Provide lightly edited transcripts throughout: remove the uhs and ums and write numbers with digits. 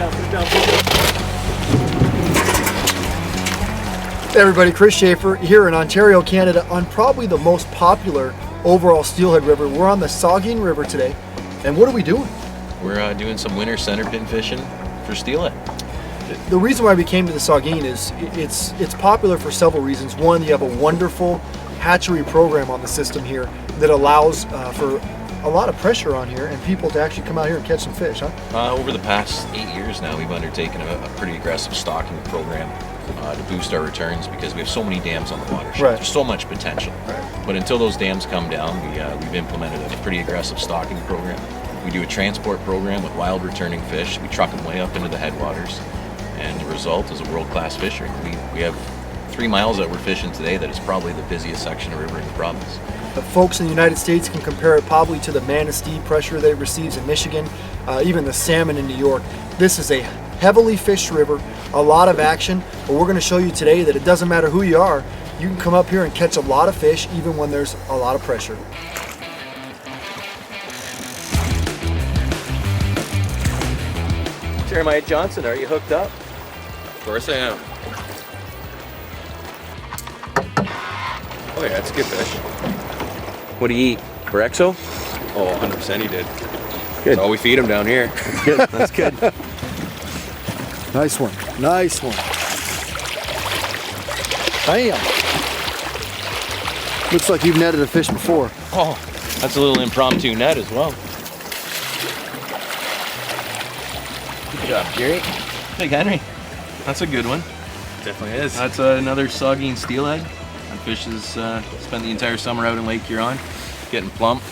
Hey everybody, Chris Schaefer here in Ontario, Canada on probably the most popular overall steelhead river. We're on the Saugeen River today, and what are we doing? We're doing some winter center pin fishing for steelhead. The reason why we came to the Saugeen is it's popular for several reasons. One, you have a wonderful hatchery program on the system here that allows for a lot of pressure on here and people to actually come out here and catch some fish, huh? Over the past 8 years now, we've undertaken a pretty aggressive stocking program to boost our returns because we have so many dams on the watershed. Right. There's so much potential. Right. But until those dams come down, we've implemented a pretty aggressive stocking program. We do a transport program with wild returning fish. We truck them way up into the headwaters, and the result is a world-class fishery. We have 3 miles that we're fishing today that is probably the busiest section of river in the province. The folks in the United States can compare it probably to the manistee pressure they receives in Michigan, even the salmon in New York. This is a heavily fished river, a lot of action, but we're going to show you today that it doesn't matter who you are, you can come up here and catch a lot of fish even when there's a lot of pressure. Jeremiah Johnson, are you hooked up? Of course I am. Oh yeah, it's a good fish. What do you eat? Borexo? Oh, 100% he did. Good. That's all we feed him down here. Good. That's good. Nice one. Nice one. Bam. Looks like you've netted a fish before. Oh, that's a little impromptu net as well. Good job, Jerry. Big Henry. That's a good one. Definitely is. That's another Saugeen steelhead. That fish has spent the entire summer out in Lake Huron, getting plump.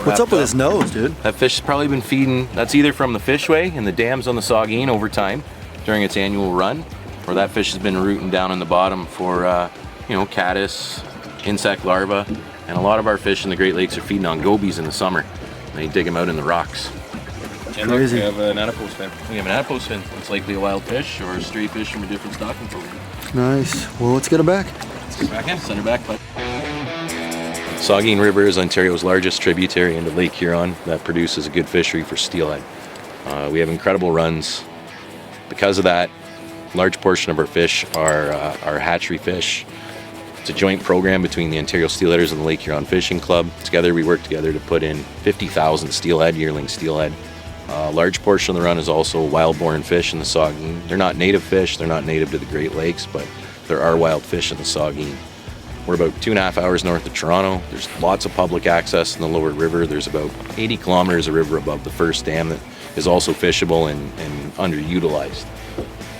What's up with his nose, dude? That fish has probably been feeding, that's either from the fishway and the dams on the Saugeen over time during its annual run, or that fish has been rooting down in the bottom for, caddis, insect larvae, and a lot of our fish in the Great Lakes are feeding on gobies in the summer. They dig them out in the rocks. And look, we have an adipose fin. We have an adipose fin. It's likely a wild fish or a stray fish from a different stocking program. Nice. Well, let's get him back. Let's get back in. Send her back, bud. Saugeen River is Ontario's largest tributary into Lake Huron that produces a good fishery for steelhead. We have incredible runs. Because of that, a large portion of our fish are hatchery fish. It's a joint program between the Ontario Steelheaders and the Lake Huron Fishing Club. Together, we work together to put in 50,000 steelhead, yearling steelhead. A large portion of the run is also wild-born fish in the Saugeen. They're not native fish, they're not native to the Great Lakes, but there are wild fish in the Saugeen. We're about 2.5 hours north of Toronto. There's lots of public access in the lower river. There's about 80 kilometers of river above the first dam that is also fishable and underutilized.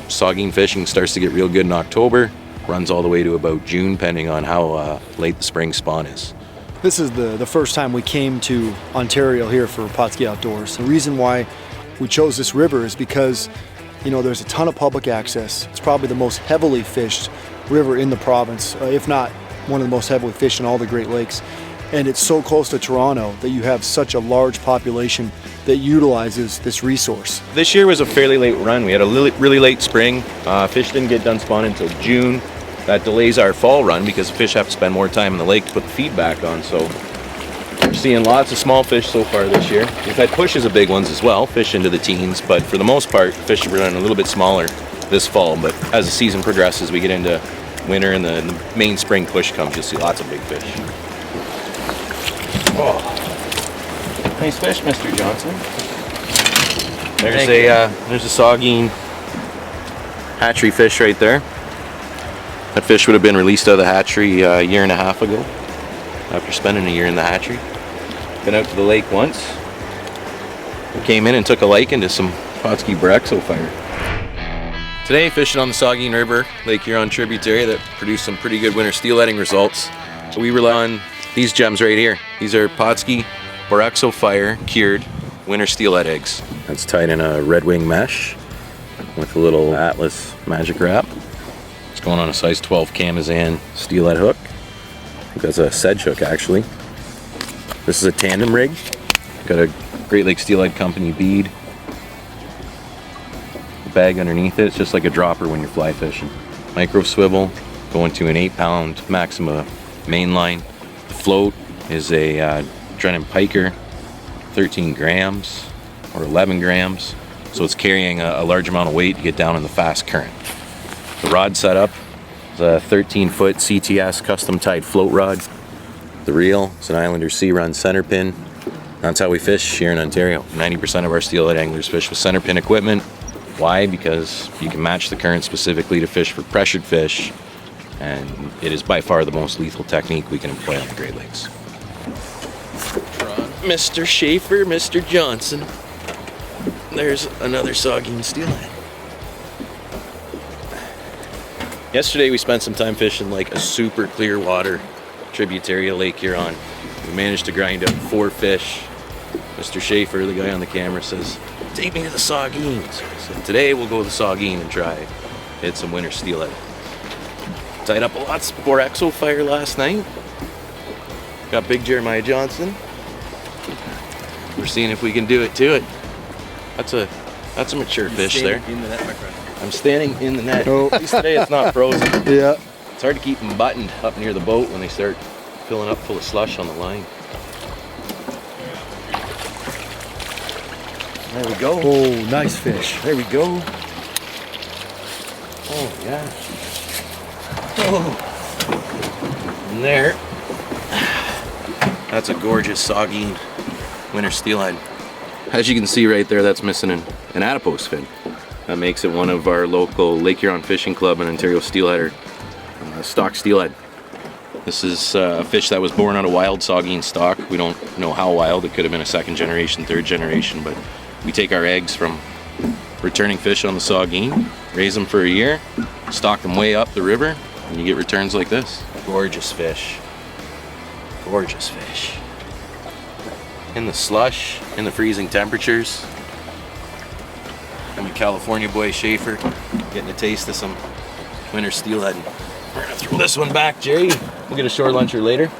Saugeen fishing starts to get real good in October, runs all the way to about June, depending on how late the spring spawn is. This is the first time we came to Ontario here for Pautzke Outdoors. The reason why we chose this river is because, there's a ton of public access. It's probably the most heavily fished river in the province, if not one of the most heavily fished in all the Great Lakes. And it's so close to Toronto that you have such a large population that utilizes this resource. This year was a fairly late run. We had a really late spring. Fish didn't get done spawning until June. That delays our fall run because the fish have to spend more time in the lake to put the feed back on. So we're seeing lots of small fish so far this year. We've had pushes of big ones as well, fish into the teens, but for the most part, fish are running a little bit smaller this fall. But as the season progresses, we get into winter and the main spring push comes, you'll see lots of big fish. Oh, nice fish, Mr. Johnson. There's a Saugeen hatchery fish right there. That fish would have been released out of the hatchery a year and a half ago after spending a year in the hatchery. Been out to the lake once. We came in and took a liking to some Pautzke Borexo fire. Today, fishing on the Saugeen River, Lake Huron tributary that produced some pretty good winter steelheading results. So we rely on these gems right here. These are Pautzke Borexo fire cured winter steelhead eggs. That's tied in a red wing mesh with a little Atlas magic wrap. It's going on a size 12 Camazan steelhead hook. I think that's a sedge hook actually. This is a tandem rig. Got a Great Lakes Steelhead Company bead. Bag underneath it. It's just like a dropper when you're fly fishing. Micro swivel going to an 8-pound Maxima mainline. The float is a Drennan Piker, 13 grams or 11 grams. so it's carrying a large amount of weight to get down in the fast current. The rod setup is a 13-foot CTS custom tied float rod. The reel is an Islander Sea Run center pin. That's how we fish here in Ontario. 90% of our steelhead anglers fish with center pin equipment. Why? Because you can match the current specifically to fish for pressured fish, and it is by far the most lethal technique we can employ on the Great Lakes. Mr. Schaefer, Mr. Johnson. There's another Saugeen steelhead. Yesterday we spent some time fishing like a super clear water tributary of Lake Huron. We managed to grind up 4 fish. Mr. Schaefer, the guy on the camera, says, take me to the Saugeens. So today we'll go to the Saugeen and try hit some winter steelhead. Tied up a lots before Exo Fire last night. Got big Jeremiah Johnson. We're seeing if we can do it to it. That's a mature fish there. In the net, my friend. I'm standing in the net. Oh. At least today it's not frozen. Yeah. It's hard to keep them buttoned up near the boat when they start filling up full of slush on the line. There we go. Oh, nice fish. There we go. Oh, yeah. Oh. And there. That's a gorgeous Saugeen winter steelhead. As you can see right there, that's missing an adipose fin. That makes it one of our local Lake Huron Fishing Club and Ontario steelheader stock steelhead. This is a fish that was born out of wild Saugeen stock. We don't know how wild. It could have been a 2nd generation, 3rd generation, but we take our eggs from returning fish on the Saugeen, raise them for a year, stock them way up the river, and you get returns like this. Gorgeous fish. Gorgeous fish. In the slush, in the freezing temperatures. I'm a California boy, Schaefer, getting a taste of some winter steelhead. We're gonna throw this one back, Jerry. We'll get a shore luncher later.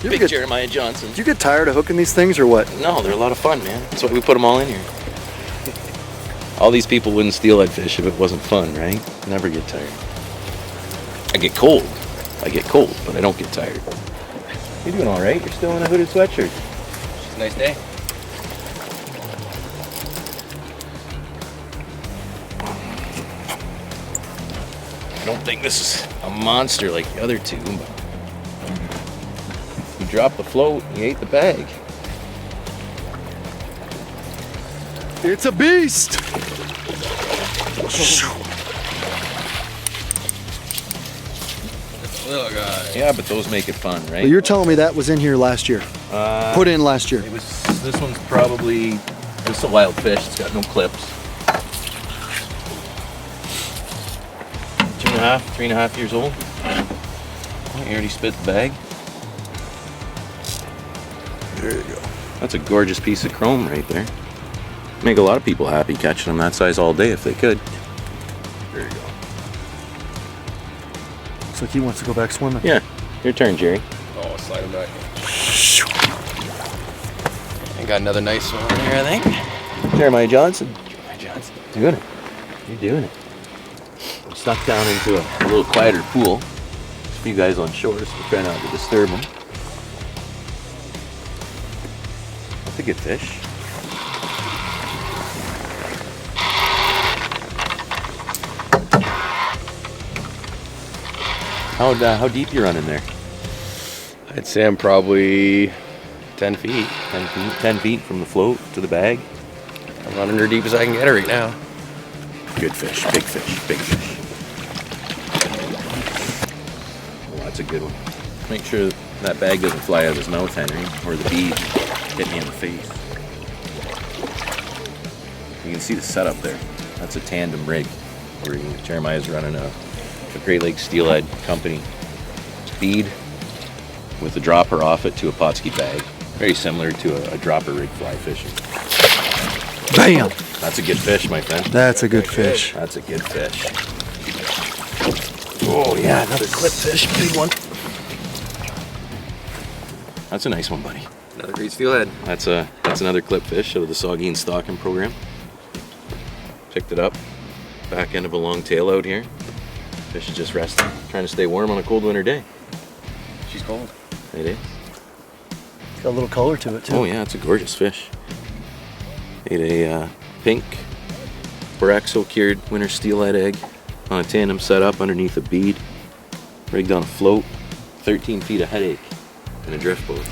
Big Jeremiah Johnson. Do you get tired of hooking these things or what? No, they're a lot of fun, man. That's why we put them all in here. All these people wouldn't steelhead fish if it wasn't fun, right? Never get tired. I get cold, but I don't get tired. You're doing all right. You're still in a hooded sweatshirt. It's a nice day. I don't think this is a monster like the other two, but you dropped the float, you ate the bag. It's a beast. Little guy. Yeah, but those make it fun, right? But you're telling me that was in here last year. Put in last year. It was. This one's probably. It's a wild fish. It's got no clips. 2.5, 3.5 years old. Oh, you already spit the bag. There you go. That's a gorgeous piece of chrome right there. Make a lot of people happy catching them that size all day if they could. There you go. Looks like he wants to go back swimming. Yeah, your turn, Jerry. Oh, slide him back. I got another nice one here, I think. Jeremiah Johnson. Jeremiah Johnson. Doing it. You're doing it. I'm stuck down into a little quieter pool. There's a few guys on shore, so we're trying not to disturb them. That's a good fish. How deep you running there? I'd say I'm probably 10 feet. 10 feet? 10 feet from the float to the bag? I'm running her deep as I can get her right now. Good fish, big fish, big fish. Oh, that's a good one. Make sure that bag doesn't fly out of his mouth, Henry, or the bead hit me in the face. You can see the setup there. That's a tandem rig where Jeremiah's running a Great Lakes Steelhead company bead with a dropper off it to a Pautzke bag. Very similar to a dropper rig fly fishing. Bam! That's a good fish, my friend. That's a good fish. That's a good fish. Oh yeah, another clip fish, big one. That's a nice one, buddy. Another great steelhead. That's another clip fish out of the Saugeen stocking program. Picked it up, back end of a long tail out here. Fish is just resting, trying to stay warm on a cold winter day. She's cold. It is. It's got a little color to it too. Oh yeah, it's a gorgeous fish. Paid pink Boraxo cured winter steelhead egg on a tandem setup underneath a bead, rigged on a float, 13 feet of headache in a drift boat.